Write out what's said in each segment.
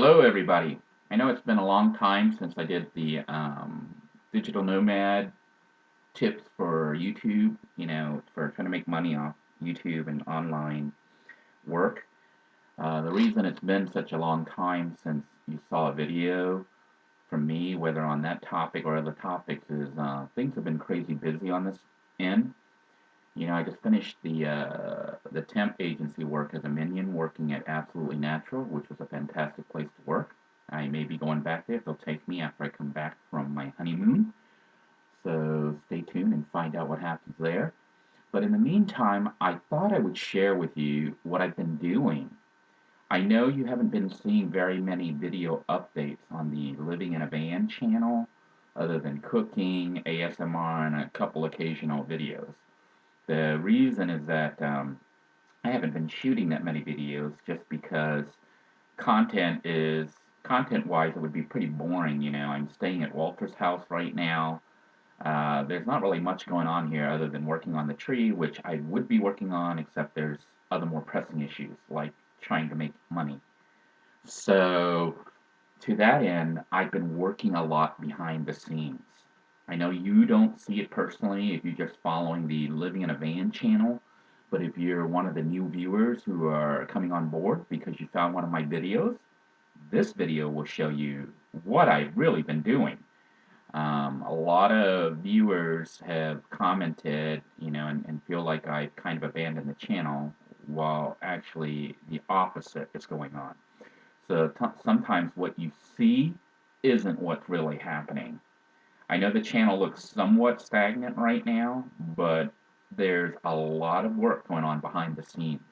Hello, everybody. I know it's been a long time since I did the digital nomad tips for YouTube, for trying to make money off YouTube and online work. The reason it's been such a long time since you saw a video from me, whether on that topic or other topics, is things have been crazy busy on this end. I just finished the temp agency work as a minion working at Absolutely Natural, which was a fantastic place to work. I may be going back there if they'll take me after I come back from my honeymoon. So stay tuned and find out what happens there. But in the meantime, I thought I would share with you what I've been doing. I know you haven't been seeing very many video updates on the Living in a Van channel, other than cooking, ASMR, and a couple occasional videos. The reason is that I haven't been shooting that many videos just because content-wise it would be pretty boring. I'm staying at Walter's house right now. There's not really much going on here other than working on the tree, which I would be working on, except there's other more pressing issues like trying to make money. So to that end, I've been working a lot behind the scenes. I know you don't see it personally if you're just following the Living in a Van channel, but if you're one of the new viewers who are coming on board because you found one of my videos, this video will show you what I've really been doing. A lot of viewers have commented, and feel like I've kind of abandoned the channel, while actually the opposite is going on. So sometimes what you see isn't what's really happening. I know the channel looks somewhat stagnant right now, but there's a lot of work going on behind the scenes.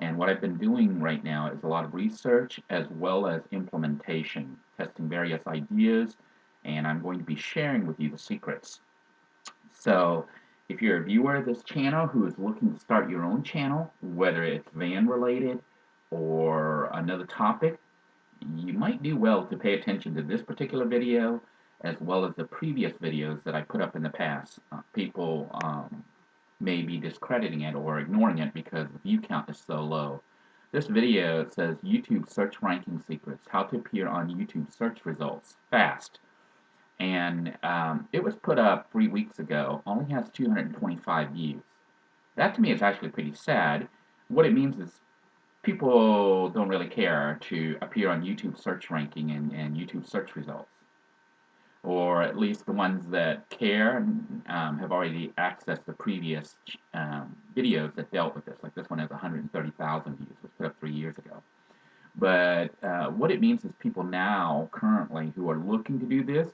And what I've been doing right now is a lot of research as well as implementation, testing various ideas, and I'm going to be sharing with you the secrets. So if you're a viewer of this channel who is looking to start your own channel, whether it's van related or another topic, you might do well to pay attention to this particular video as well as the previous videos that I put up in the past. People may be discrediting it or ignoring it because the view count is so low. This video says YouTube search ranking secrets, how to appear on YouTube search results fast. And it was put up 3 weeks ago, only has 225 views. That to me is actually pretty sad. What it means is people don't really care to appear on YouTube search ranking and YouTube search results. Or at least the ones that care have already accessed the previous videos that dealt with this. Like this one has 130,000 views, was put up 3 years ago. But what it means is people now, currently, who are looking to do this,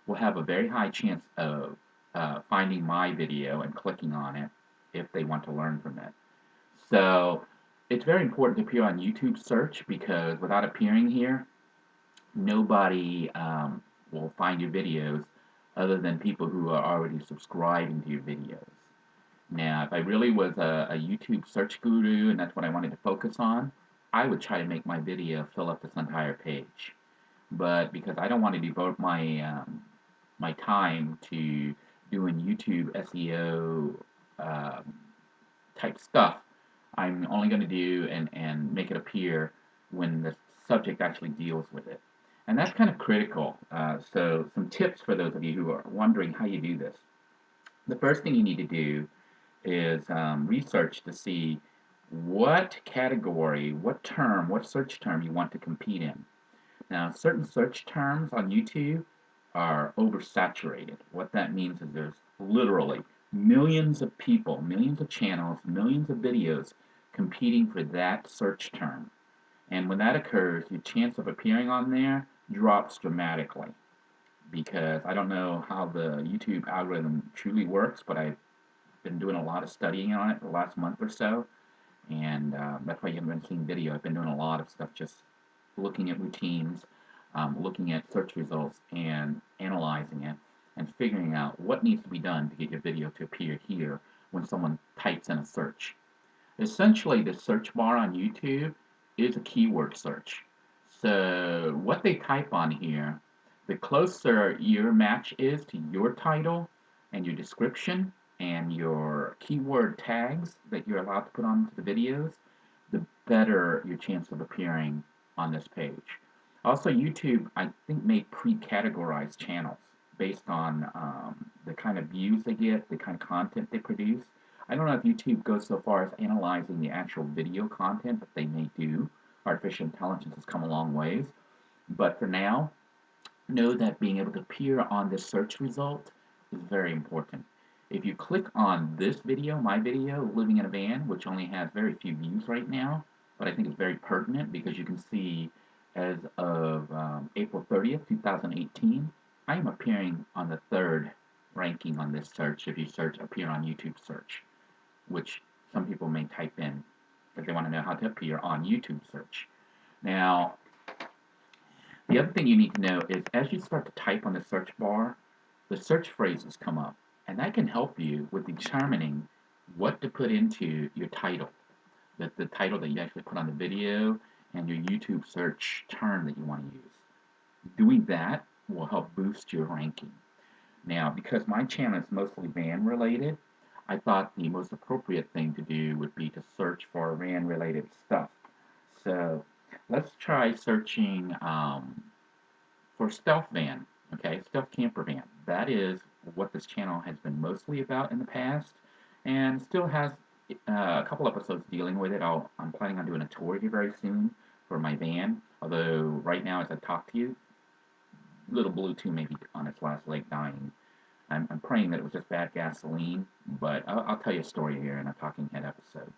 will have a very high chance of finding my video and clicking on it if they want to learn from it. So it's very important to appear on YouTube search because without appearing here, nobody will find your videos other than people who are already subscribing to your videos. Now, if I really was a YouTube search guru and that's what I wanted to focus on, I would try to make my video fill up this entire page. But because I don't want to devote my time to doing YouTube SEO type stuff, I'm only going to do and make it appear when the subject actually deals with it. And that's kind of critical. So some tips for those of you who are wondering how you do this. The first thing you need to do is research to see what category, what term, what search term you want to compete in. Now, certain search terms on YouTube are oversaturated. What that means is there's literally millions of people, millions of channels, millions of videos competing for that search term. And when that occurs, your chance of appearing on there drops dramatically. Because I don't know how the YouTube algorithm truly works, but I've been doing a lot of studying on it the last month or so, and that's why you haven't been seeing video. I've been doing a lot of stuff just looking at routines, looking at search results, and analyzing it, and figuring out what needs to be done to get your video to appear here when someone types in a search. Essentially, the search bar on YouTube is a keyword search. So what they type on here, the closer your match is to your title and your description and your keyword tags that you're allowed to put onto the videos, the better your chance of appearing on this page. Also, YouTube, I think, made pre-categorized channels based on the kind of views they get, the kind of content they produce. I don't know if YouTube goes so far as analyzing the actual video content, but they may do. Artificial intelligence has come a long ways. But for now, know that being able to appear on this search result is very important. If you click on this video, my video, Living in a Van, which only has very few views right now, but I think it's very pertinent because you can see as of April 30th, 2018, I am appearing on the third ranking on this search if you search appear on YouTube search, which some people may type in because they want to know how to appear on YouTube search. Now, the other thing you need to know is as you start to type on the search bar, the search phrases come up, and that can help you with determining what to put into your title, the title that you actually put on the video, and your YouTube search term that you want to use. Doing that will help boost your ranking. Now, because my channel is mostly van related, I thought the most appropriate thing to do would be to search for van related stuff. So let's try searching for stealth van, okay, stealth camper van. That is what this channel has been mostly about in the past, and still has a couple episodes dealing with it. I'm planning on doing a tour here very soon for my van. Although right now, as I talk to you, little Blue 2 may be on its last leg dying. I'm praying that it was just bad gasoline, but I'll tell you a story here in a Talking Head episode.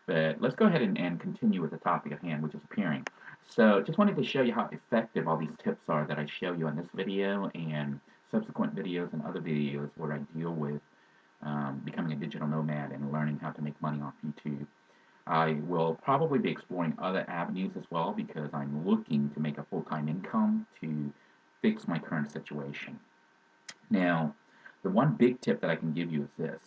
But let's go ahead and continue with the topic at hand, which is appearing. So just wanted to show you how effective all these tips are that I show you on this video and subsequent videos and other videos where I deal with becoming a digital nomad and learning how to make money off YouTube. I will probably be exploring other avenues as well because I'm looking to make a full-time income to fix my current situation. Now, the one big tip that I can give you is this.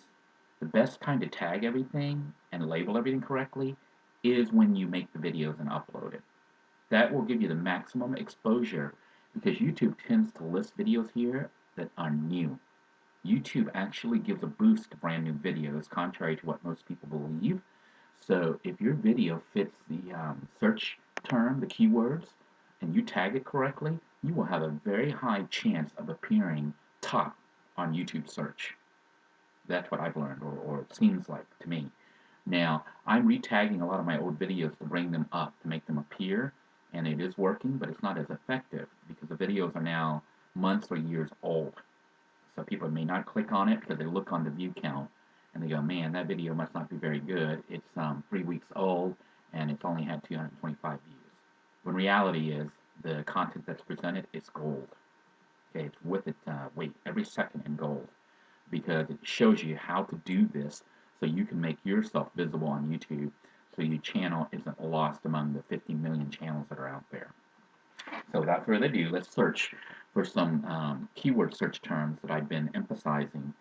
The best time to tag everything and label everything correctly is when you make the videos and upload it. That will give you the maximum exposure because YouTube tends to list videos here that are new. YouTube actually gives a boost to brand new videos, contrary to what most people believe. So if your video fits the search term, the keywords, and you tag it correctly, you will have a very high chance of appearing top on YouTube search. That's what I've learned, or it seems like to me. Now, I'm retagging a lot of my old videos to bring them up, to make them appear, and it is working, but it's not as effective because the videos are now months or years old. So people may not click on it because they look on the view count and they go, man, that video must not be very good. It's 3 weeks old and it's only had 225 views. When reality is the content that's presented is gold. Okay, it's worth its weight every second in gold because it shows you how to do this so you can make yourself visible on YouTube so your channel isn't lost among the 50 million channels that are out there. So without further ado, let's search for some keyword search terms that I've been emphasizing.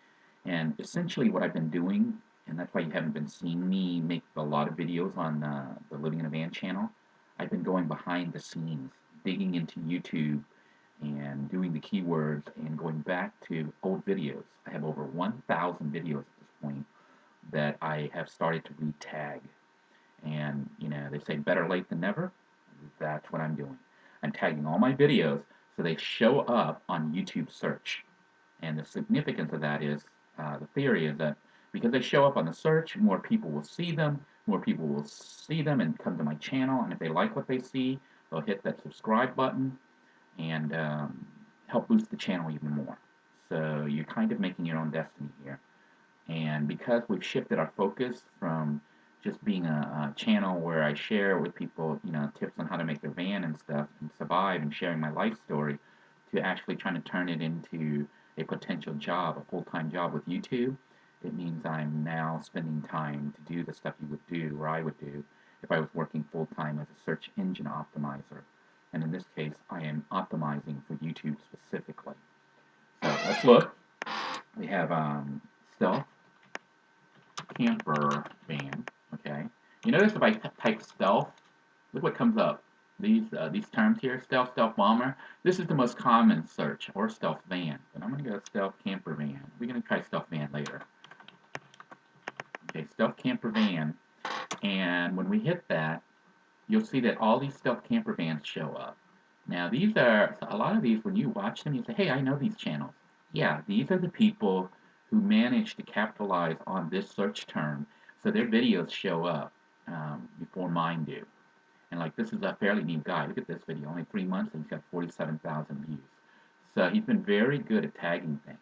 And essentially what I've been doing, and that's why you haven't been seeing me make a lot of videos on the Living in a Van channel, I've been going behind the scenes, digging into YouTube and doing the keywords and going back to old videos. I have over 1,000 videos at this point that I have started to retag. And, you know, they say better late than never. That's what I'm doing. I'm tagging all my videos so they show up on YouTube search. And the significance of that is, the theory is that because they show up on the search, more people will see them, and come to my channel, and if they like what they see, they'll hit that subscribe button and help boost the channel even more. So you're kind of making your own destiny here. And because we've shifted our focus from just being a channel where I share with people, you know, tips on how to make their van and stuff and survive and sharing my life story, to actually trying to turn it into a potential job, a full-time job with YouTube, it means I'm now spending time to do the stuff you would do, or I would do, if I was working full-time as a search engine optimizer. And in this case, I am optimizing for YouTube specifically. So let's look. We have stealth camper van. Okay. You notice if I type stealth, look what comes up. These terms here, stealth bomber. This is the most common search, or stealth van. But I'm going to go stealth camper van. We're going to try stealth van later. Okay, stealth camper van. And when we hit that, you'll see that all these stealth camper vans show up. Now, these are a lot of these. When you watch them, you say, "Hey, I know these channels." Yeah, these are the people who manage to capitalize on this search term, so their videos show up before mine do. And like, this is a fairly new guy. Look at this video, only 3 months, and he's got 47,000 views. So he's been very good at tagging things.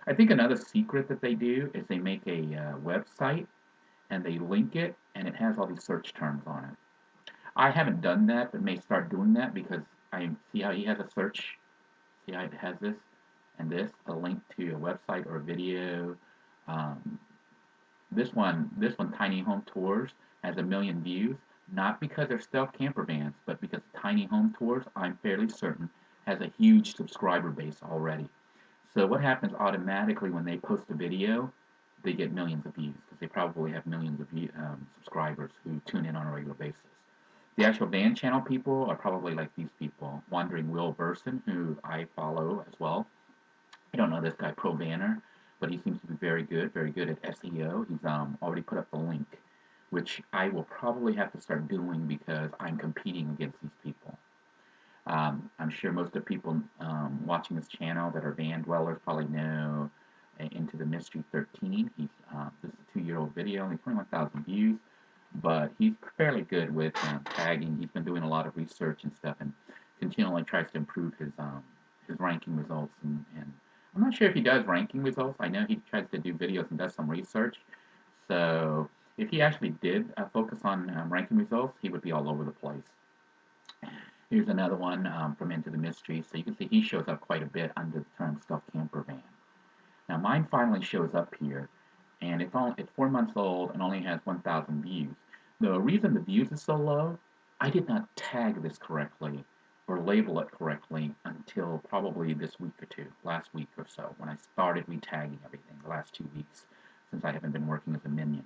I think another secret that they do is they make a website and they link it, and it has all these search terms on it. I haven't done that, but may start doing that because I see how he has a search. See how it has this and this, a link to a website or a video. Um, this one, Tiny Home Tours, has 1 million views. Not because they're stealth camper vans, but because Tiny Home Tours, I'm fairly certain, has a huge subscriber base already. So what happens automatically when they post a video, they get millions of views because they probably have millions of subscribers who tune in on a regular basis. The actual van channel people are probably like these people. Wandering Will Burson, who I follow as well. I don't know this guy, Pro Vanner, but he seems to be very good at SEO. He's already put up the link, which I will probably have to start doing because I'm competing against these people. I'm sure most of the people watching this channel that are van dwellers probably know Into the Mystery 13. This is a 2-year-old video, only 21,000 views, but he's fairly good with tagging. He's been doing a lot of research and stuff, and continually tries to improve his ranking results. And I'm not sure if he does ranking results. I know he tries to do videos and does some research. So if he actually did focus on ranking results, he would be all over the place. Here's another one from Into the Mystery. So you can see he shows up quite a bit under the term stuffed camper van. Now mine finally shows up here, and it's 4 months old and only has 1,000 views. The reason the views is so low, I did not tag this correctly or label it correctly until probably this week or two, last week or so, when I started retagging everything the last 2 weeks since I haven't been working as a minion.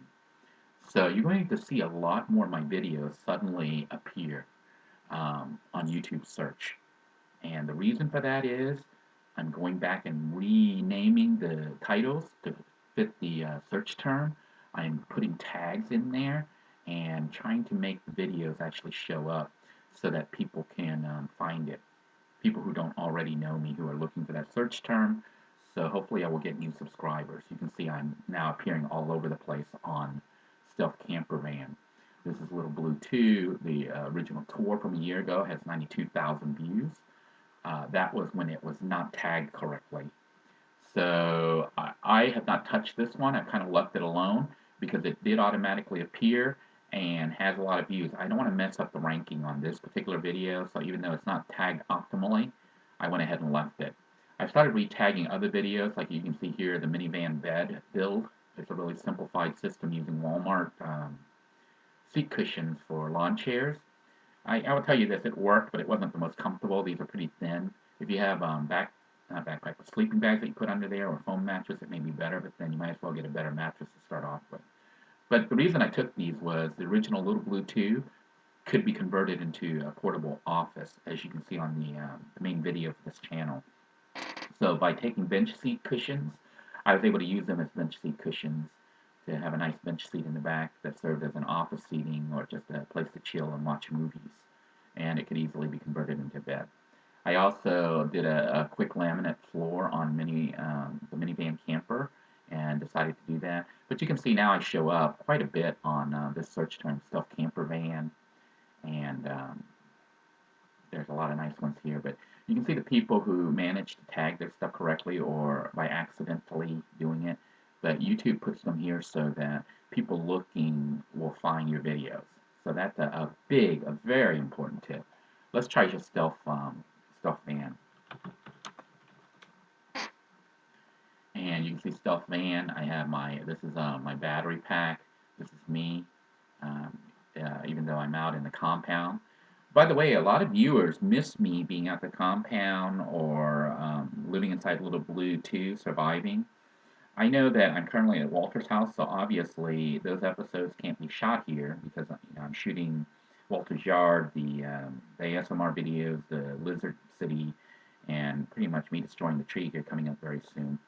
So you're going to see a lot more of my videos suddenly appear on YouTube search. And the reason for that is I'm going back and renaming the titles to fit the search term. I'm putting tags in there and trying to make the videos actually show up so that people can find it. People who don't already know me who are looking for that search term. So hopefully I will get new subscribers. You can see I'm now appearing all over the place on Stealth Camper Van. This is Little Blue 2. The original tour from a year ago has 92,000 views. That was when it was not tagged correctly. So I have not touched this one. I've kind of left it alone because it did automatically appear and has a lot of views. I don't want to mess up the ranking on this particular video, so even though it's not tagged optimally, I went ahead and left it. I've started retagging other videos, like you can see here, the minivan bed build. It's a really simplified system using Walmart seat cushions for lawn chairs. I will tell you this, it worked, but it wasn't the most comfortable. These are pretty thin. If you have not backpack, but sleeping bags that you put under there or foam mattress, it may be better, but then you might as well get a better mattress to start off with. But the reason I took these was the original Little Blue 2 could be converted into a portable office, as you can see on the main video for this channel. So by taking bench seat cushions, I was able to use them as bench seat cushions to have a nice bench seat in the back that served as an office seating or just a place to chill and watch movies. And it could easily be converted into bed. I also did a quick laminate floor on the minivan camper and decided to do that. But you can see now I show up quite a bit on this search term, stuffed camper van, and there's a lot of nice ones here. But you can see the people who manage to tag their stuff correctly or by accidentally doing it. But YouTube puts them here so that people looking will find your videos. So that's a very important tip. Let's try your stealth van. And you can see stealth van. I have this is my battery pack. This is me, um, even though I'm out in the compound. By the way, a lot of viewers miss me being at the compound or living inside Little Blue 2, surviving. I know that I'm currently at Walter's house, so obviously those episodes can't be shot here because I'm shooting Walter's yard, the ASMR videos, the Lizard City, and pretty much me destroying the tree here coming up very soon.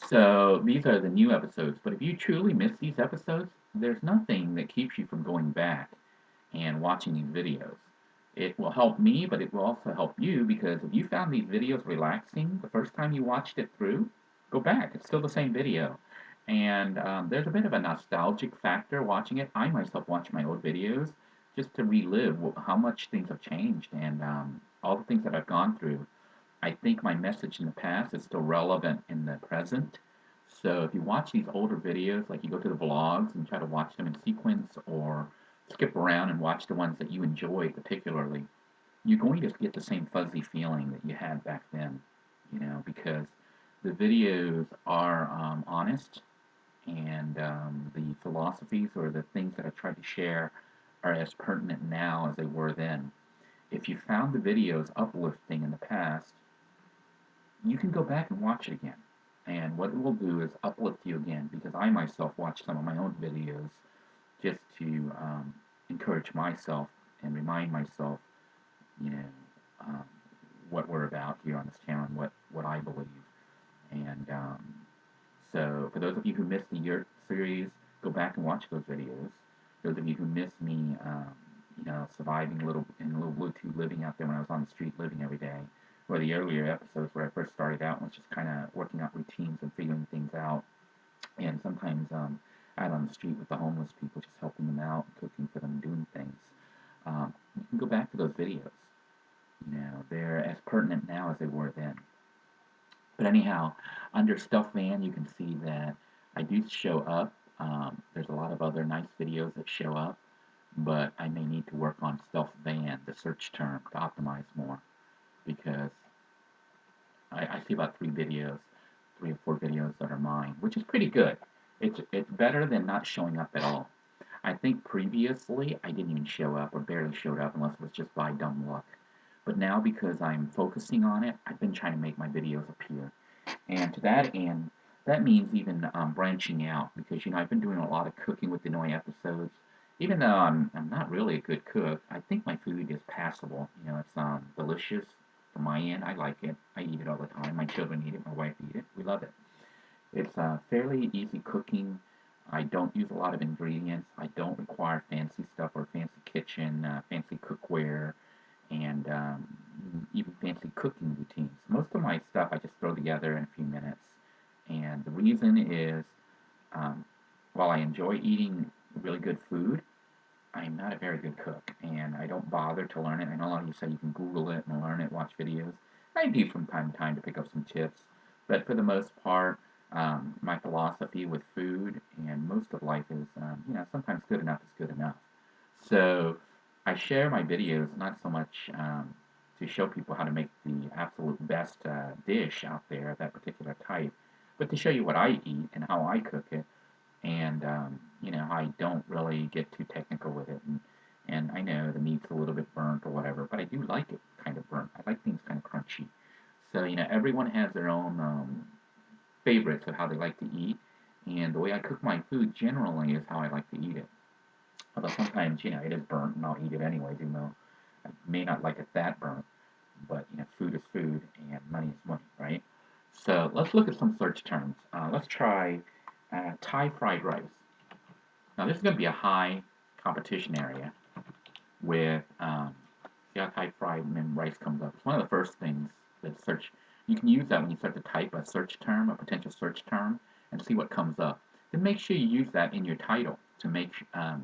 So these are the new episodes, but if you truly miss these episodes, there's nothing that keeps you from going back and watching these videos. It will help me, but it will also help you because if you found these videos relaxing the first time you watched it through, go back. It's still the same video. And there's a bit of a nostalgic factor watching it. I myself watch my old videos just to relive how much things have changed and all the things that I've gone through. I think my message in the past is still relevant in the present. So if you watch these older videos, like you go to the vlogs and try to watch them in sequence or skip around and watch the ones that you enjoy particularly, you're going to get the same fuzzy feeling that you had back then, because the videos are honest and the philosophies or the things that I tried to share are as pertinent now as they were then. If you found the videos uplifting in the past, you can go back and watch it again. And what it will do is uplift you again because I myself watch some of my own videos just to encourage myself and remind myself, you know, um, what we're about here on this channel and what I believe. And so, for those of you who missed the year series, go back and watch those videos. Those of you who missed me, surviving in a little Bluetooth living out there when I was on the street living every day, or the earlier episodes where I first started out was just kind of working out routines and figuring things out, and sometimes out on the street with the homeless people, just helping them out, cooking for them, doing things. You can go back to those videos. They're as pertinent now as they were then. But anyhow, under Stuff Van, you can see that I do show up. There's a lot of other nice videos that show up, but I may need to work on Stuff Van, the search term, to optimize more because I see about 3 or 4 videos that are mine, which is pretty good. It's better than not showing up at all. I think previously I didn't even show up or barely showed up unless it was just by dumb luck. But now because I'm focusing on it, I've been trying to make my videos appear. And to that end, that means even branching out because I've been doing a lot of cooking with Denoy episodes. Even though I'm not really a good cook, I think my food is passable. It's delicious from my end. I like it. I eat it all the time. My children eat it. My wife eat it. We love it. It's fairly easy cooking. I don't use a lot of ingredients. I don't require fancy stuff or fancy kitchen, fancy cookware, and even fancy cooking routines. Most of my stuff I just throw together in a few minutes. And the reason is, um, while I enjoy eating really good food, I'm not a very good cook, and I don't bother to learn it. I know a lot of you say you can Google it and learn it, watch videos. I do from time to time to pick up some tips, but for the most part, my philosophy with food and most of life is, sometimes good enough is good enough. So I share my videos not so much to show people how to make the absolute best dish out there of that particular type, but to show you what I eat and how I cook it and I don't really get too technical with it. And I know the meat's a little bit burnt or whatever, but I do like it kind of burnt. I like things kind of crunchy. So everyone has their own favorites of how they like to eat, and the way I cook my food generally is how I like to eat it. Although sometimes it is burnt, and I'll eat it anyways, even though I may not like it that burnt. But food is food, and money is money, right? So let's look at some search terms. Let's try Thai fried rice. Now this is going to be a high competition area with see how Thai fried and rice comes up. It's one of the first things that search. You can use that when you start to type a search term, a potential search term, and see what comes up. Then make sure you use that in your title to make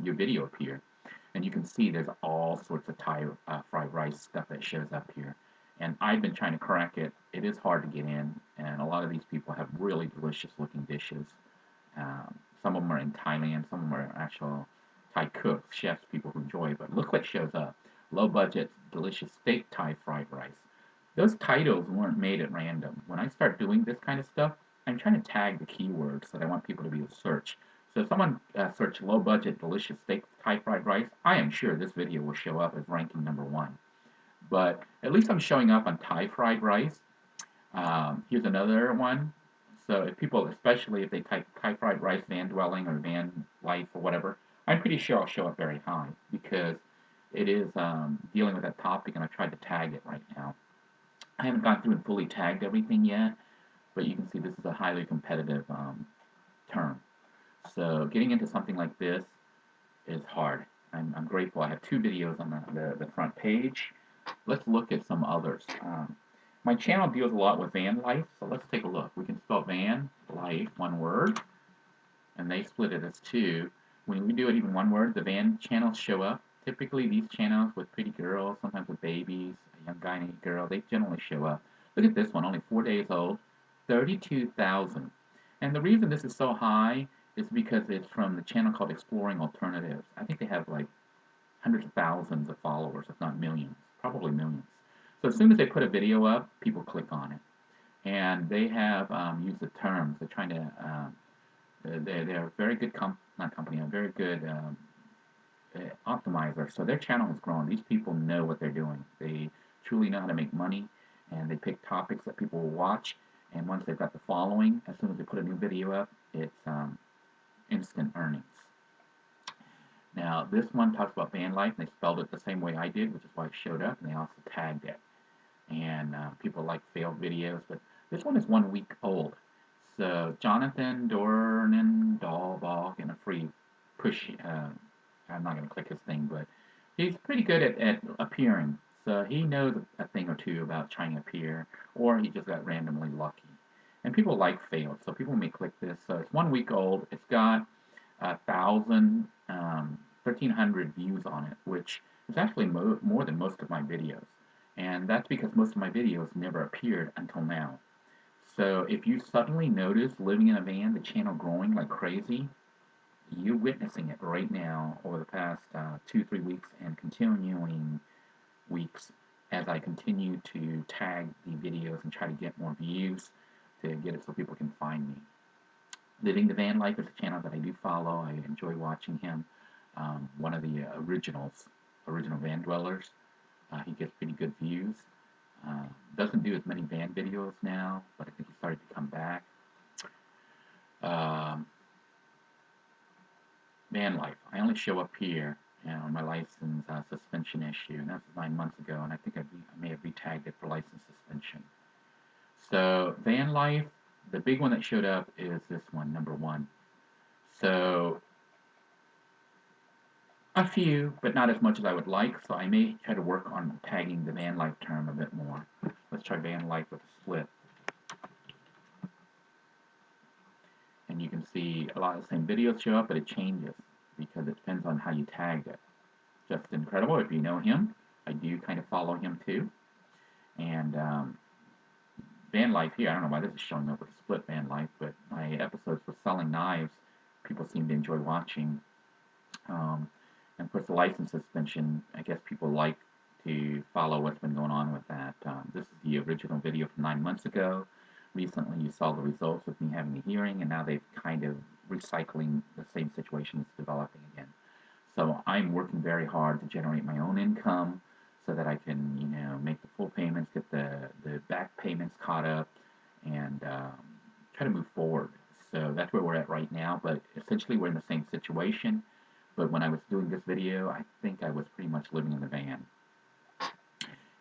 your video appear. And you can see there's all sorts of Thai fried rice stuff that shows up here. And I've been trying to crack it. It is hard to get in, and a lot of these people have really delicious looking dishes. Some of them are in Thailand, some of them are actual Thai cooks, chefs, people who enjoy it. But look what shows up. Low budget, delicious steak Thai fried rice. Those titles weren't made at random. When I start doing this kind of stuff, I'm trying to tag the keywords that I want people to be able to search. So if someone search low budget, delicious steak Thai fried rice, I am sure this video will show up as ranking #1. But at least I'm showing up on Thai fried rice. Here's another one. So if people, especially if they type Thai fried rice van dwelling or van life or whatever, I'm pretty sure I'll show up very high because it is dealing with that topic and I've tried to tag it right now. I haven't gone through and fully tagged everything yet, but you can see this is a highly competitive term. So getting into something like this is hard. I'm grateful. I have 2 videos on the front page. Let's look at some others. My channel deals a lot with van life, so let's take a look. We can spell van life, one word, and they split it as two. When we do it even one word, the van channels show up. Typically, these channels with pretty girls, sometimes with babies, a young guy and a girl, they generally show up. Look at this one, only 4 days old, 32,000. And the reason this is so high is because it's from the channel called Exploring Alternatives. I think they have like hundreds of thousands of followers, if not millions, probably millions. So as soon as they put a video up, people click on it. And they have used the terms. They're trying to, they're a very good, not company, a very good optimizer. So their channel has grown. These people know what they're doing. They truly know how to make money, and they pick topics that people will watch. And once they've got the following, as soon as they put a new video up, it's instant earnings. Now, this one talks about van life, and they spelled it the same way I did, which is why it showed up, and they also tagged it. And people like failed videos, but this one is 1 week old. So Jonathan Dornan Dahlbach in a free push. I'm not going to click his thing, but he's pretty good at appearing. So he knows a thing or two about trying to appear, or he just got randomly lucky. And people like failed, so people may click this. So it's 1 week old. It's got 1,300 views on it, which is actually more than most of my videos. And that's because most of my videos never appeared until now. So if you suddenly notice living in a van, the channel growing like crazy, you're witnessing it right now over the past 2, 3 weeks and continuing weeks as I continue to tag the videos and try to get more views to get it so people can find me. Living the Van Life is a channel that I do follow. I enjoy watching him. One of the original van dwellers. He gets pretty good views. Doesn't do as many van videos now, but I think he started to come back. Um, Van life. I only show up here, my license suspension issue, and that was 9 months ago, and I think I may have retagged it for license suspension. So van life, the big one that showed up is this one, number 1. So a few, but not as much as I would like, so I may try to work on tagging the van life term a bit more. Let's try van life with a split. And you can see a lot of the same videos show up, but it changes because it depends on how you tagged it. Just incredible. If you know him, I do kind of follow him too. And van life here, I don't know why this is showing up with a split van life, but my episodes with selling knives, people seem to enjoy watching. And of course, the license suspension, I guess people like to follow what's been going on with that. This is the original video from 9 months ago. Recently, you saw the results with me having a hearing, and now they've kind of recycling the same situation that's developing again. So I'm working very hard to generate my own income so that I can, make the full payments, get the back payments caught up, and try to move forward. So that's where we're at right now. But essentially, we're in the same situation. But when I was doing this video, I think I was pretty much living in the van.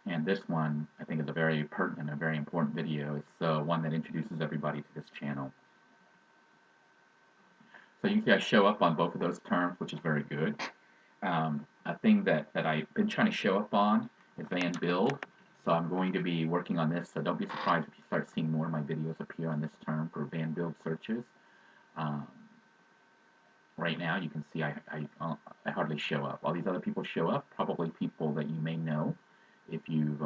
And this one, I think, is a very pertinent, a very important video. It's one that introduces everybody to this channel. So you can see I show up on both of those terms, which is very good. A thing that I've been trying to show up on is van build. So I'm going to be working on this. So don't be surprised if you start seeing more of my videos appear on this term for van build searches. Right now, you can see I hardly show up. All these other people show up, probably people that you may know if you've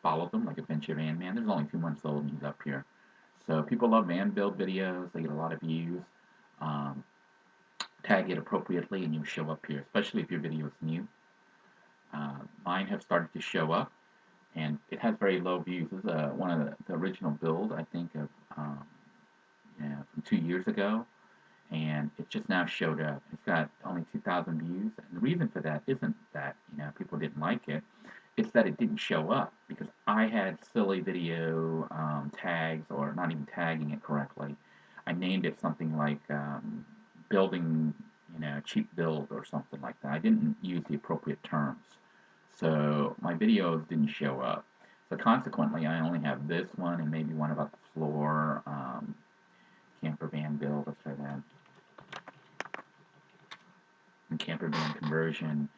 followed them, like Adventure Van Man. There's only 2 months old and he's up here. So people love van build videos. They get a lot of views. Tag it appropriately and you show up here, especially if your video is new. Mine have started to show up, and it has very low views. This is one of the original build, I think, of from 2 years ago, and it just now showed up. It's got only 2,000 views, and the reason for that isn't that people didn't like it. It's that it didn't show up because I had silly video tags, or not even tagging it correctly. I named it something like building, cheap build or something like that. I didn't use the appropriate terms. So my videos didn't show up. So consequently, I only have this one and maybe one about the floor, camper van build. Let's try that. and camper van conversion,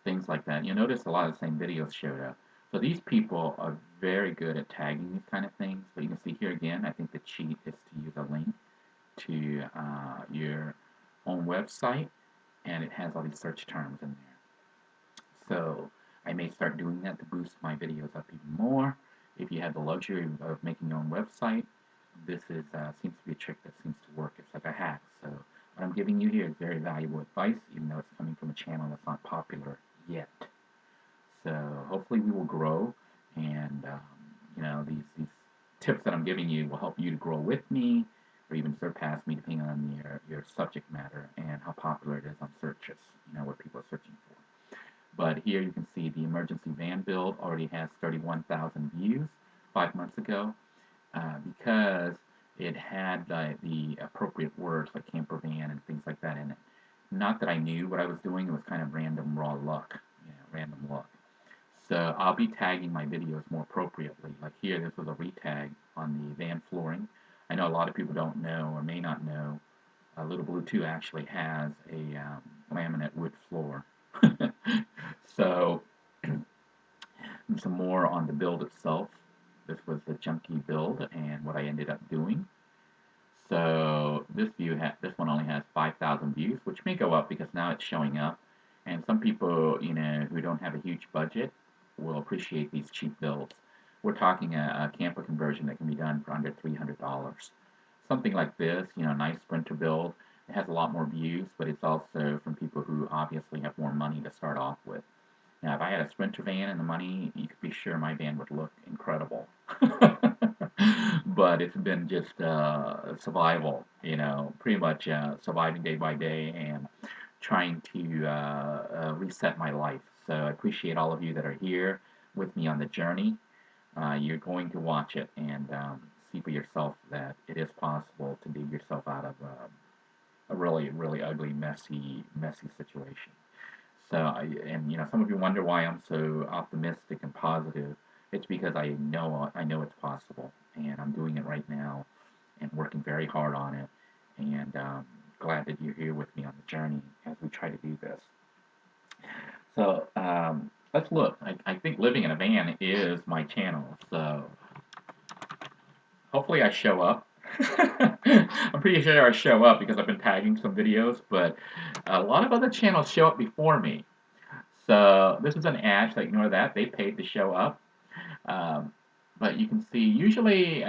things like that. You'll notice a lot of the same videos showed up. So these people are very good at tagging these kind of things. But you can see here again, I think the cheat is to use a link to your own website, and it has all these search terms in there. So I may start doing that to boost my videos up even more. If you have the luxury of making your own website, this is seems to be a trick that seems to work. It's like a hack. So what I'm giving you here is very valuable advice, even though it's coming from a channel that's not popular yet. So hopefully we will grow, and these tips that I'm giving you will help you to grow with me, or even surpass me, depending on your subject matter and how popular it is on searches. What people are searching for. But here you can see the emergency van build already has 31,000 views 5 months ago because it had the appropriate words like camper van and things like that in it. Not that I knew what I was doing, it was kind of random raw luck, random luck. So I'll be tagging my videos more appropriately. Like here, this was a retag on the van flooring. I know a lot of people don't know or may not know, Little Blue 2 actually has a laminate wood floor. So some more on the build itself. This was the junky build and what I ended up doing. So this one only has 5,000 views, which may go up because now it's showing up. And some people, who don't have a huge budget will appreciate these cheap builds. We're talking a camper conversion that can be done for under $300. Something like this, nice sprinter build. It has a lot more views, but it's also from people who obviously have more money to start off with. Now, if I had a Sprinter van and the money, you could be sure my van would look incredible. But it's been just survival, pretty much surviving day by day and trying to reset my life. So I appreciate all of you that are here with me on the journey. You're going to watch it and see for yourself that it is possible to dig yourself out of a really, really ugly, messy situation. So, some of you wonder why I'm so optimistic and positive. It's because I know it's possible, and I'm doing it right now, and working very hard on it, and glad that you're here with me on the journey as we try to do this. So, let's look. I think living in a van is my channel. So, hopefully, I show up. I'm pretty sure I show up because I've been tagging some videos, but a lot of other channels show up before me. So this is an ad, so ignore that. They paid to show up. Um, but you can see usually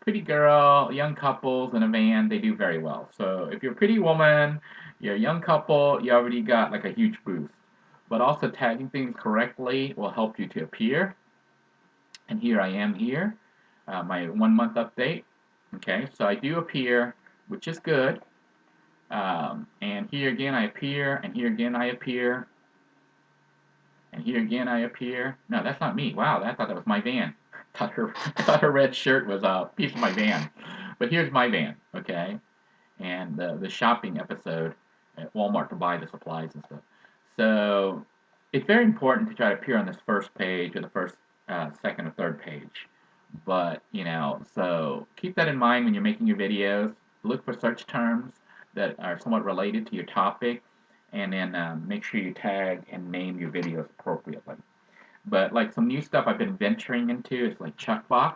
pretty girl, young couples in a van, they do very well. So if you're a pretty woman, you're a young couple, you already got like a huge boost. But also tagging things correctly will help you to appear. And here I am here, my 1 month update. Okay, so I do appear, which is good. And here again I appear, and here again I appear. And here again I appear. No, that's not me. Wow, I thought that was my van. I thought her red shirt was a piece of my van. But here's my van, okay? And the shopping episode at Walmart to buy the supplies and stuff. So it's very important to try to appear on this first page or the first, second, or third page. But, so keep that in mind when you're making your videos. Look for search terms that are somewhat related to your topic, and then make sure you tag and name your videos appropriately. But like some new stuff I've been venturing into is like checkbox.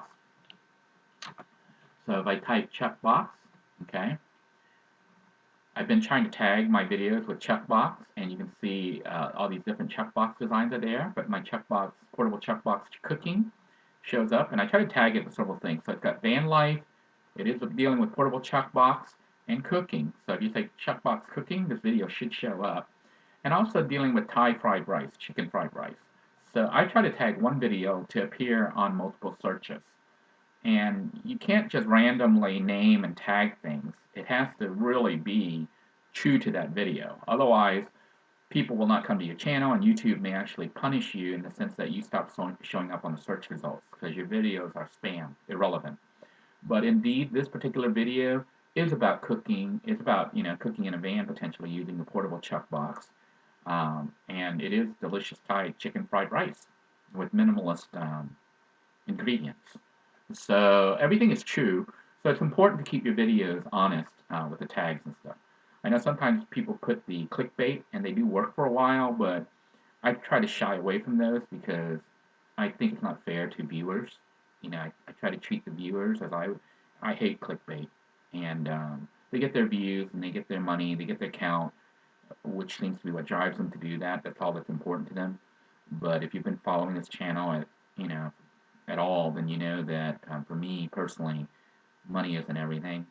So if I type checkbox, okay, I've been trying to tag my videos with checkbox, and you can see all these different checkbox designs are there. But my checkbox, portable checkbox cooking, shows up, and I try to tag it with several things. So it's got van life, it is dealing with portable checkbox, and cooking. So if you say checkbox cooking, this video should show up. And also dealing with Thai fried rice, chicken fried rice. So I try to tag one video to appear on multiple searches. And you can't just randomly name and tag things. It has to really be true to that video. Otherwise, people will not come to your channel, and YouTube may actually punish you in the sense that you stop showing up on the search results because your videos are spam, irrelevant. But indeed, this particular video is about cooking. It's about cooking in a van potentially using the portable chuck box, and it is delicious Thai chicken fried rice with minimalist ingredients. So everything is true. So it's important to keep your videos honest with the tags and stuff. I know sometimes people put the clickbait and they do work for a while, but I try to shy away from those because I think it's not fair to viewers. I try to treat the viewers as I hate clickbait, and they get their views and they get their money, they get their count, which seems to be what drives them to do that. That's all that's important to them. But if you've been following this channel you know, at all, then you know that for me personally, money isn't everything.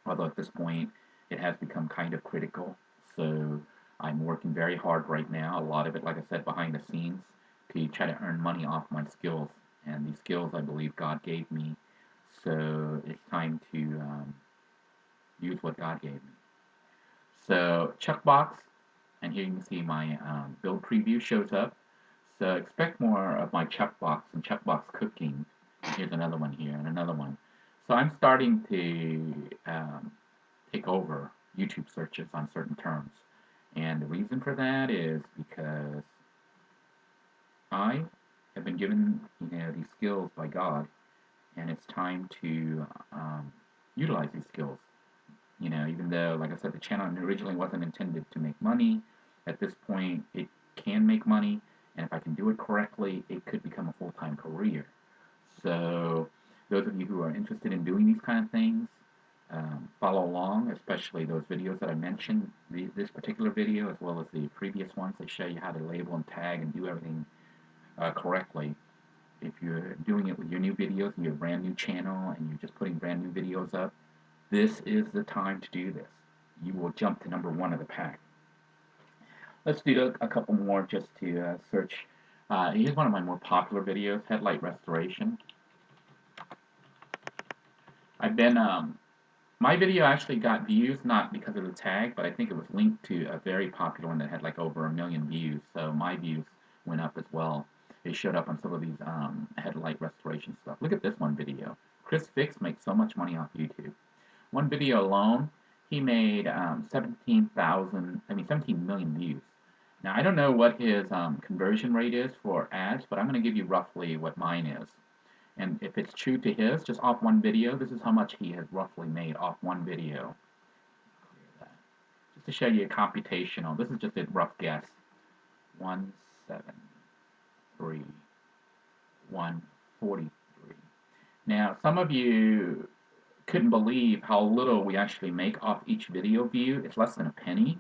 Although at this point, it has become kind of critical. So I'm working very hard right now. A lot of it, like I said, behind the scenes to try to earn money off my skills. And these skills, I believe, God gave me. So it's time to use what God gave me. So checkbox, and here you can see my build preview shows up. So expect more of my checkbox and checkbox cooking. And here's another one here and another one. So I'm starting to take over YouTube searches on certain terms. And the reason for that is because I have been given these skills by God, and it's time to utilize these skills. Even though, like I said, the channel originally wasn't intended to make money, at this point it can make money, and if I can do it correctly, it could become a full-time career. So those of you who are interested in doing these kind of things, follow along, especially those videos that I mentioned, this particular video as well as the previous ones that show you how to label and tag and do everything correctly. If you're doing it with your new videos and your brand new channel and you're just putting brand new videos up, this is the time to do this. You will jump to #1 of the pack. Let's do a couple more just to search. Here's one of my more popular videos, headlight restoration. I've been my video actually got views not because of the tag, but I think it was linked to a very popular one that had like over 1,000,000 views. So my views went up as well. It showed up on some of these headlight restoration stuff. Look at this one video. Chris Fix makes so much money off YouTube. One video alone, he made 17 million views. Now I don't know what his conversion rate is for ads, but I'm going to give you roughly what mine is. And if it's true to his, just off one video, this is how much he has roughly made off one video. Just to show you a computational, this is just a rough guess. 173, 143. Now, some of you couldn't believe how little we actually make off each video view. It's less than a penny.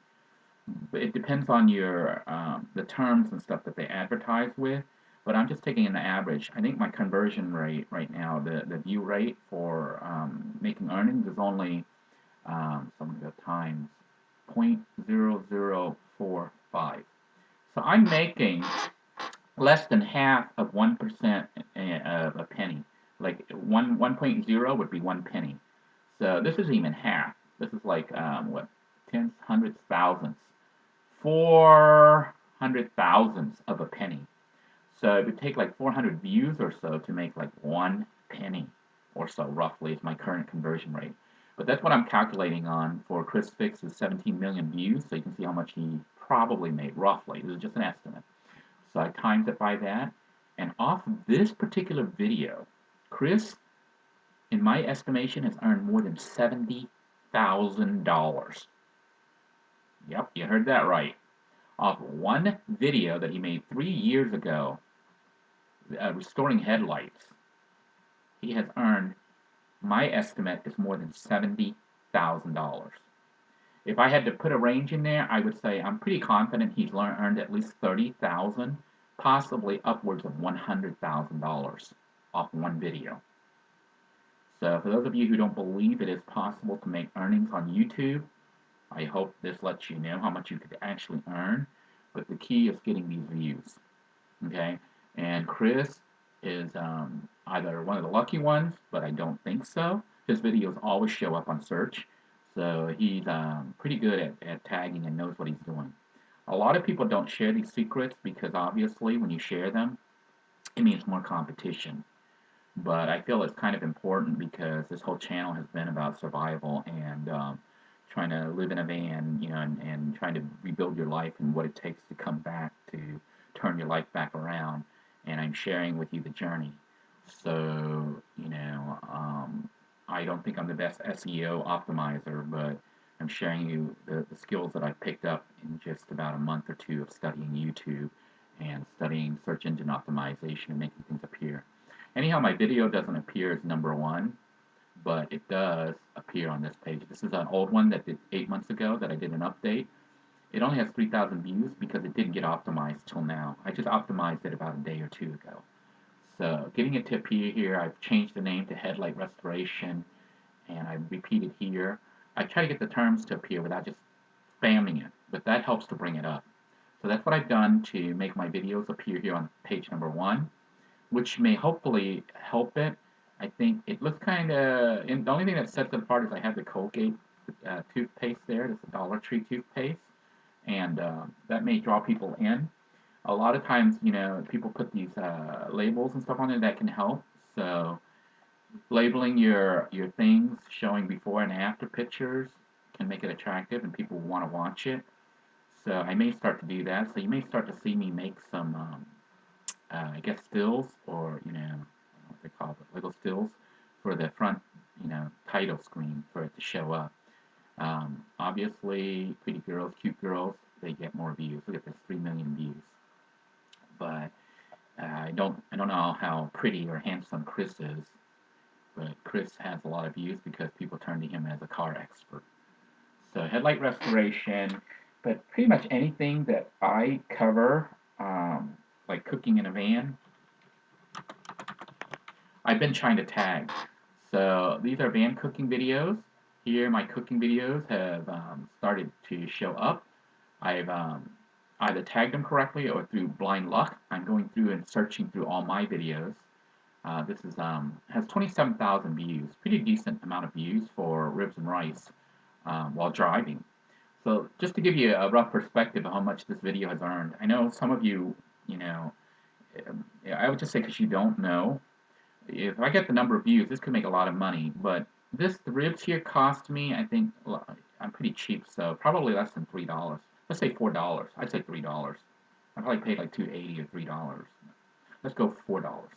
But it depends on your the terms and stuff that they advertise with. But I'm just taking an average. I think my conversion rate right now, the view rate for making earnings is only some of the times 0.0045. So I'm making less than half of 1% of a penny. Like 1.0 would be 1 penny. So this is even half. This is like what, tens, hundreds, thousands, 400 thousandths of a penny. So it would take like 400 views or so to make like 1 penny or so, roughly, is my current conversion rate. But that's what I'm calculating on for Chris Fix's 17 million views, so you can see how much he probably made, roughly. This is just an estimate. So I times it by that, and off of this particular video, Chris, in my estimation, has earned more than $70,000. Yep, you heard that right. Off one video that he made 3 years ago, restoring headlights, he has earned, my estimate is more than $70,000. If I had to put a range in there, I would say I'm pretty confident he's earned at least $30,000, possibly upwards of $100,000 off one video. So for those of you who don't believe it is possible to make earnings on YouTube, I hope this lets you know how much you could actually earn. But the key is getting these views. Okay? And Chris is either one of the lucky ones, but I don't think so. His videos always show up on search. So he's pretty good at tagging and knows what he's doing. A lot of people don't share these secrets because obviously when you share them, it means more competition. But I feel it's kind of important because this whole channel has been about survival and trying to live in a van, and trying to rebuild your life and what it takes to come back to turn your life back around. And I'm sharing with you the journey. So, I don't think I'm the best SEO optimizer, but I'm sharing you the skills that I've picked up in just about a month or two of studying YouTube and studying search engine optimization and making things appear. Anyhow, my video doesn't appear as #1, but it does appear on this page. This is an old one that did 8 months ago that I did an update. It only has 3,000 views because it didn't get optimized till now. I just optimized it about a day or two ago. So getting it to appear here, I've changed the name to Headlight Restoration, and I repeat it here. I try to get the terms to appear without just spamming it, but that helps to bring it up. So that's what I've done to make my videos appear here on page #1, which may hopefully help it. I think it looks kind of, the only thing that sets it apart is I have the Colgate toothpaste there. It's a Dollar Tree toothpaste, and that may draw people in. A lot of times, people put these labels and stuff on there that can help. So labeling your things, showing before and after pictures can make it attractive and people want to watch it. So I may start to do that. So you may start to see me make some, I guess, stills, or I don't know what they call it, little stills for the front, title screen for it to show up. Obviously, pretty girls, cute girls, they get more views. Look at this, 3 million views. But I don't know how pretty or handsome Chris is, but Chris has a lot of views because people turn to him as a car expert. So headlight restoration, but pretty much anything that I cover, like cooking in a van, I've been trying to tag. So these are van cooking videos. Here my cooking videos have started to show up. I've either tagged them correctly or through blind luck. I'm going through and searching through all my videos. This is has 27,000 views, pretty decent amount of views for ribs and rice while driving. So just to give you a rough perspective of how much this video has earned, I know some of you, I would just say because you don't know, if I get the number of views, this could make a lot of money. But the ribs here cost me, I think, I'm pretty cheap, so probably less than $3. Let's say $4. I'd say $3. I probably paid like $2.80 or $3. Let's go $4.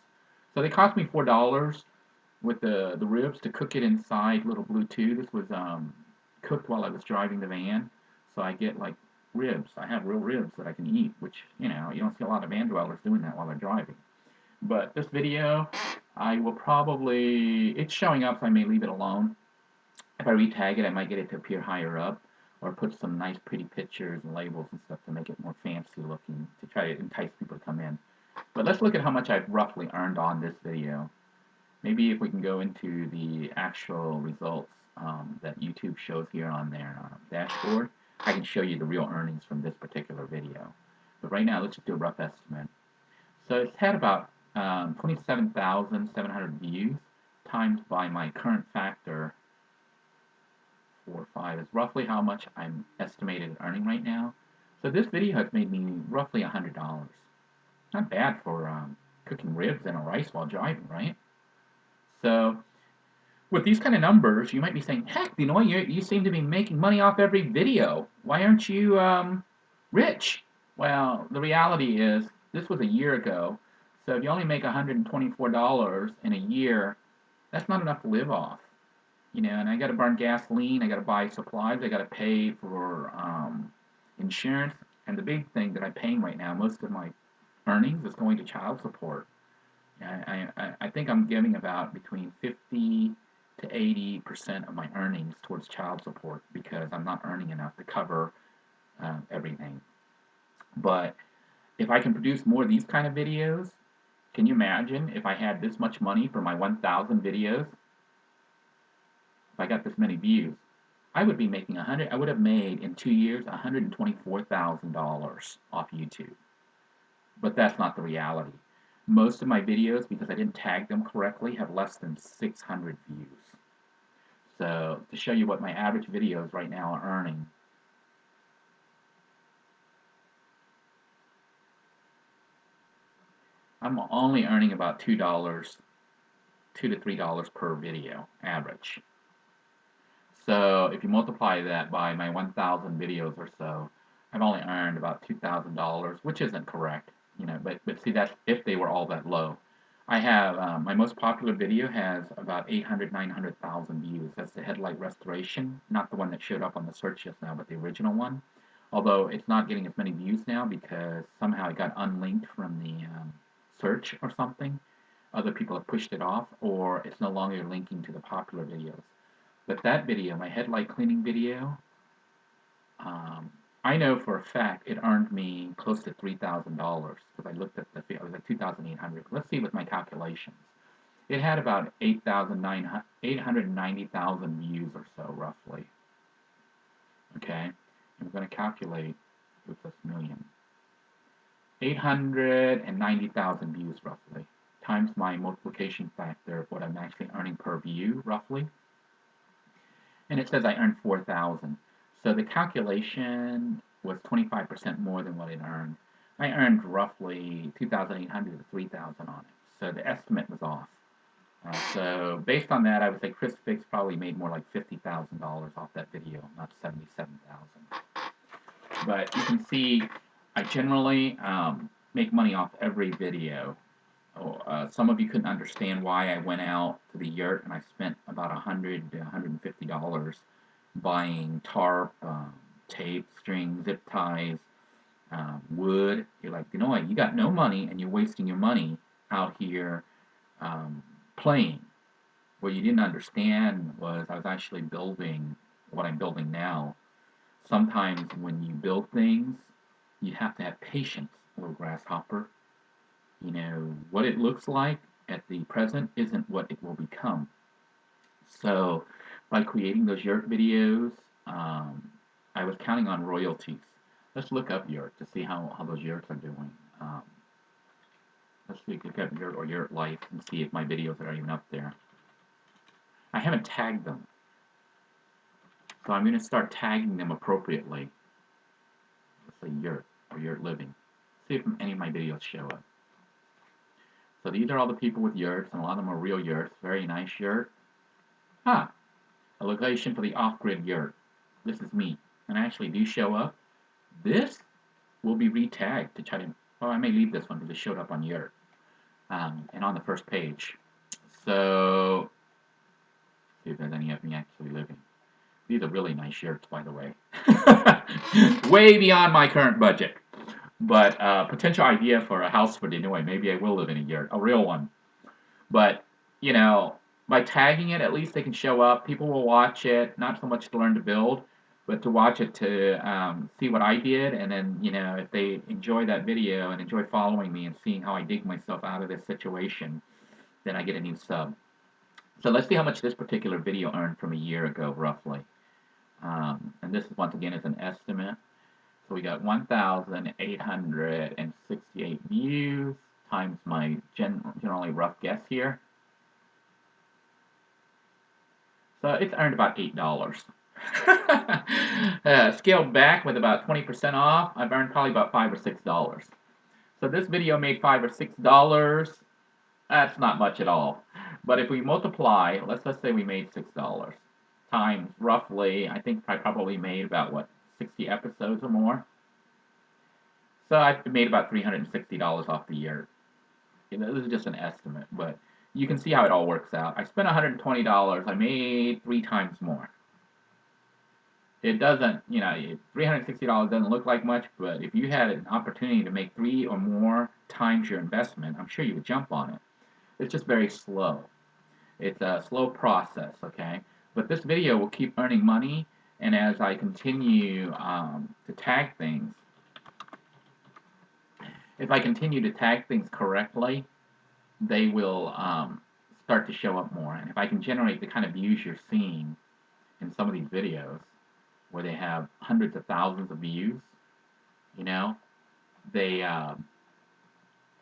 So they cost me $4 with the ribs to cook it inside little Bluetooth. This was cooked while I was driving the van, so I get like ribs. I have real ribs that I can eat, which you don't see a lot of van dwellers doing that while they're driving. But this video, I will probably, it's showing up, so I may leave it alone. If I retag it, I might get it to appear higher up, or put some nice pretty pictures and labels and stuff to make it more fancy looking, to try to entice people to come in. But let's look at how much I've roughly earned on this video. Maybe if we can go into the actual results that YouTube shows here on their dashboard, I can show you the real earnings from this particular video. But right now, let's just do a rough estimate. So it's had about 27,700 views times by my current factor, 4 or 5, is roughly how much I'm estimated earning right now. So this video has made me roughly $100. Not bad for cooking ribs and a rice while driving, right? So with these kind of numbers, you might be saying, heck, you seem to be making money off every video. Why aren't you rich? Well, the reality is this was a year ago. So if you only make $124 in a year, that's not enough to live off. And I got to burn gasoline, I got to buy supplies, I got to pay for insurance, and the big thing that I'm paying right now, most of my earnings is going to child support. I think I'm giving about between 50 to 80% of my earnings towards child support because I'm not earning enough to cover everything. But if I can produce more of these kind of videos, can you imagine if I had this much money for my 1,000 videos? If I got this many views, I would be making I would have made in 2 years $124,000 off YouTube. But that's not the reality. Most of my videos, because I didn't tag them correctly, have less than 600 views. So to show you what my average videos right now are earning, I'm only earning about $2, $2 to $3 per video, average. So if you multiply that by my 1,000 videos or so, I've only earned about $2,000, which isn't correct, but see, that's if they were all that low. I have my most popular video has about 800, 900,000 views. That's the headlight restoration, not the one that showed up on the search just now, but the original one. Although it's not getting as many views now because somehow it got unlinked from the search or something. Other people have pushed it off, or it's no longer linking to the popular videos. But that video, my headlight cleaning video, um, I know for a fact it earned me close to $3,000 because I looked at the it was like 2,800. Let's see with my calculations. It had about 890,000 views or so, roughly. Okay, I'm going to calculate with this million. 890,000 views, roughly, times my multiplication factor of what I'm actually earning per view, roughly. And it says I earned 4,000. So the calculation was 25% more than what it earned. I earned roughly 2,800 to 3,000 on it. So the estimate was off. So based on that, I would say Chris Fix probably made more like $50,000 off that video, not 77,000. But you can see I generally make money off every video. Some of you couldn't understand why I went out to the yurt and I spent about $100 to $150 buying tarp, tape, string, zip ties, wood. You're like, Denoy, you got no money and you're wasting your money out here playing. What you didn't understand was I was actually building what I'm building now. Sometimes when you build things, you have to have patience, little grasshopper. You know, what it looks like at the present isn't what it will become. So by creating those yurt videos, I was counting on royalties. Let's look up yurt to see how those yurts are doing. Let's look up yurt or yurt life and see if my videos are even up there. I haven't tagged them. So I'm going to start tagging them appropriately. Let's say yurt or yurt living. See if any of my videos show up. So these are all the people with yurts, and a lot of them are real yurts. Very nice yurt. Ah, a location for the off-grid yurt. This is me. And I actually do show up. This will be retagged to try to, well, I may leave this one because it showed up on yurt and on the first page. So, see if there's any of me actually living. These are really nice yurts, by the way. Way beyond my current budget. But potential idea for a house for Denoy. Maybe I will live in a yurt, a real one. But, you know, by tagging it, at least they can show up. People will watch it, not so much to learn to build, but to watch it to see what I did. And then, you know, if they enjoy that video and enjoy following me and seeing how I dig myself out of this situation, then I get a new sub. So let's see how much this particular video earned from a year ago, roughly. And this, once again, is an estimate. So we got 1,868 views times my generally rough guess here. So it's earned about $8. Scaled back with about 20% off, I've earned probably about $5 or $6. So this video made $5 or $6. That's not much at all. But if we multiply, let's say we made $6 times roughly, I think I probably made about, what, 60 episodes or more. So I've made about $360 off the year. You know, this is just an estimate, but you can see how it all works out. I spent $120. I made 3 times more. It doesn't, you know, $360 doesn't look like much, but if you had an opportunity to make 3 or more times your investment, I'm sure you would jump on it. It's just very slow. It's a slow process, okay? But this video will keep earning money, and as I continue to tag things, if I continue to tag things correctly, they will start to show up more. And if I can generate the kind of views you're seeing in some of these videos, where they have hundreds of thousands of views, you know, they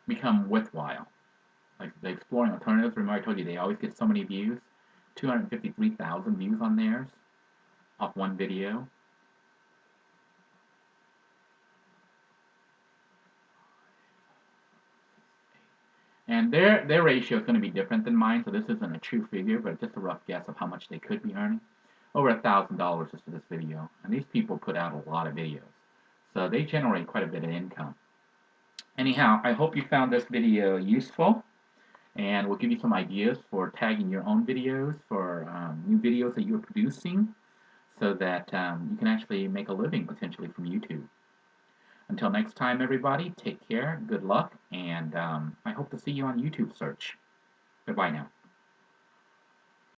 become worthwhile. Like the Exploring Alternatives, remember I told you they always get so many views? 253,000 views on theirs off one video. And their ratio is going to be different than mine, so this isn't a true figure, but it's just a rough guess of how much they could be earning. Over $1,000 just for this video. And these people put out a lot of videos, so they generate quite a bit of income. Anyhow, I hope you found this video useful. and we'll give you some ideas for tagging your own videos for new videos that you're producing so that you can actually make a living potentially from YouTube. Until next time, everybody, take care, good luck, and I hope to see you on YouTube search. Goodbye now.